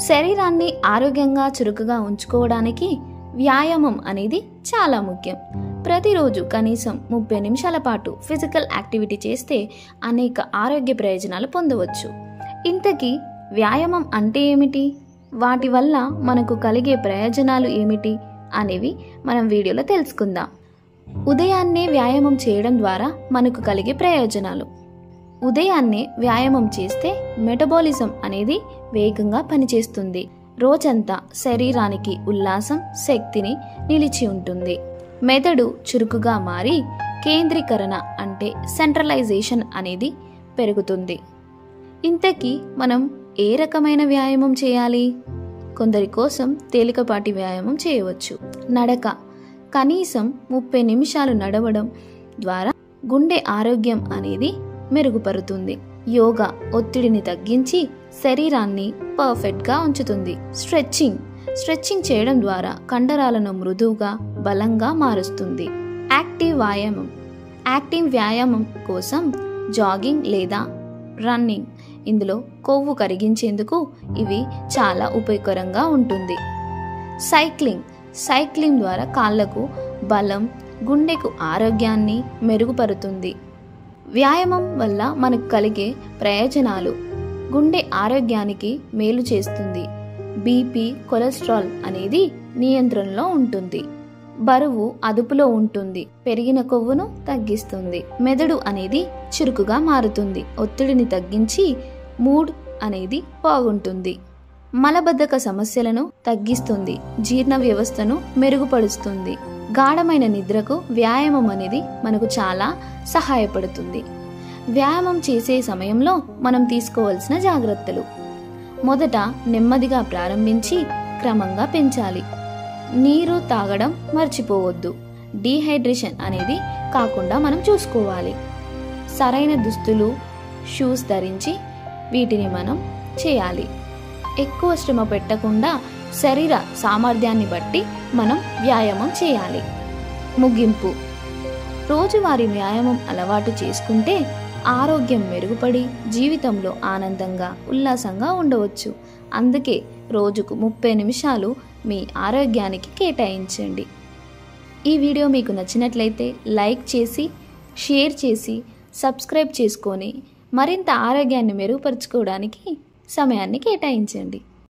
శరీరాన్ని ఆరోగ్యంగా చురుకుగా ఉంచుకోవడానికి వ్యాయామం అనేది చాలా ముఖ్యం. ప్రతిరోజు కనీసం 30 నిమిషాల పాటు ఫిజికల్ యాక్టివిటీ చేస్తే అనేక ఆరోగ్య ప్రయోజనాలు పొందవచ్చు. ఇంతకీ వ్యాయామం అంటే ఏమిటి, వాటి వల్ల మనకు కలిగే ప్రయోజనాలు ఏమిటి అనేవి మనం వీడియోలో తెలుసుకుందాం. ఉదయాన్నే వ్యాయామం చేయడం ద్వారా మనకు కలిగే ప్రయోజనాలు. ఉదయాన్నే వ్యాయామం చేస్తే మెటబాలిజం అనేది వేగంగా పనిచేస్తుంది. రోజంతా శరీరానికి ఉల్లాసం, శక్తిని నిలిచి ఉంటుంది. మెదడు చురుకుగా మారి కేంద్రీకరణ అంటే సెంట్రలైజేషన్ అనేది పెరుగుతుంది. ఇంతకీ మనం ఏ రకమైన వ్యాయామం చేయాలి? కొందరి కోసం తేలికపాటి వ్యాయామం చేయవచ్చు. నడక, కనీసం 30 నిమిషాలు నడవడం ద్వారా గుండె ఆరోగ్యం అనేది మెరుగుపడుతుంది. యోగా ఒత్తిడిని తగ్గించి శరీరాన్ని పర్ఫెక్ట్గా ఉంచుతుంది. స్ట్రెచ్చింగ్ చేయడం ద్వారా కండరాలను మృదువుగా, బలంగా మారుస్తుంది. యాక్టివ్ వ్యాయామం కోసం జాగింగ్ లేదా రన్నింగ్, ఇందులో కొవ్వు కరిగించేందుకు ఇవి చాలా ఉపయోగకరంగా ఉంటుంది. సైక్లింగ్ ద్వారా కాళ్లకు బలం, గుండెకు ఆరోగ్యాన్ని మెరుగుపరుతుంది. వ్యాయామం వల్ల మనకు కలిగే ప్రయోజనాలు: గుండె ఆరోగ్యానికి మేలు చేస్తుంది. బీపీ, కొలెస్ట్రాల్ అనేది నియంత్రణలో ఉంటుంది. బరువు అదుపులో ఉంటుంది. పెరిగిన కొవ్వును తగ్గిస్తుంది. మెదడు అనేది చురుకుగా మారుతుంది. ఒత్తిడిని తగ్గించి మూడ్ అనేది బాగుంటుంది. మలబద్ధక సమస్యలను తగ్గిస్తుంది. జీర్ణ వ్యవస్థను మెరుగుపరుస్తుంది. గాఢమైన నిద్రకు వ్యాయామం అనేది మనకు చాలా సహాయపడుతుంది. వ్యాయామం చేసే సమయంలో మనం తీసుకోవాల్సిన జాగ్రత్తలు: మొదట నెమ్మదిగా ప్రారంభించి క్రమంగా పెంచాలి. నీరు తాగడం మర్చిపోవద్దు. డీహైడ్రేషన్ అనేది కాకుండా మనం చూసుకోవాలి. సరైన దుస్తులు, షూస్ ధరించి వీటిని మనం చేయాలి. ఎక్కువ శ్రమ పెట్టకుండా శరీర సామర్థ్యాన్ని బట్టి మనం వ్యాయామం చేయాలి. ముగింపు: రోజువారీ వ్యాయామం అలవాటు చేసుకుంటే ఆరోగ్యం మెరుగుపడి జీవితంలో ఆనందంగా, ఉల్లాసంగా ఉండవచ్చు. అందుకే రోజుకు 30 నిమిషాలు మీ ఆరోగ్యానికి కేటాయించండి. ఈ వీడియో మీకు నచ్చినట్లయితే లైక్ చేసి, షేర్ చేసి, సబ్స్క్రైబ్ చేసుకొని మరింత ఆరోగ్యాన్ని మెరుగుపరుచుకోవడానికి సమయాన్ని కేటాయించండి.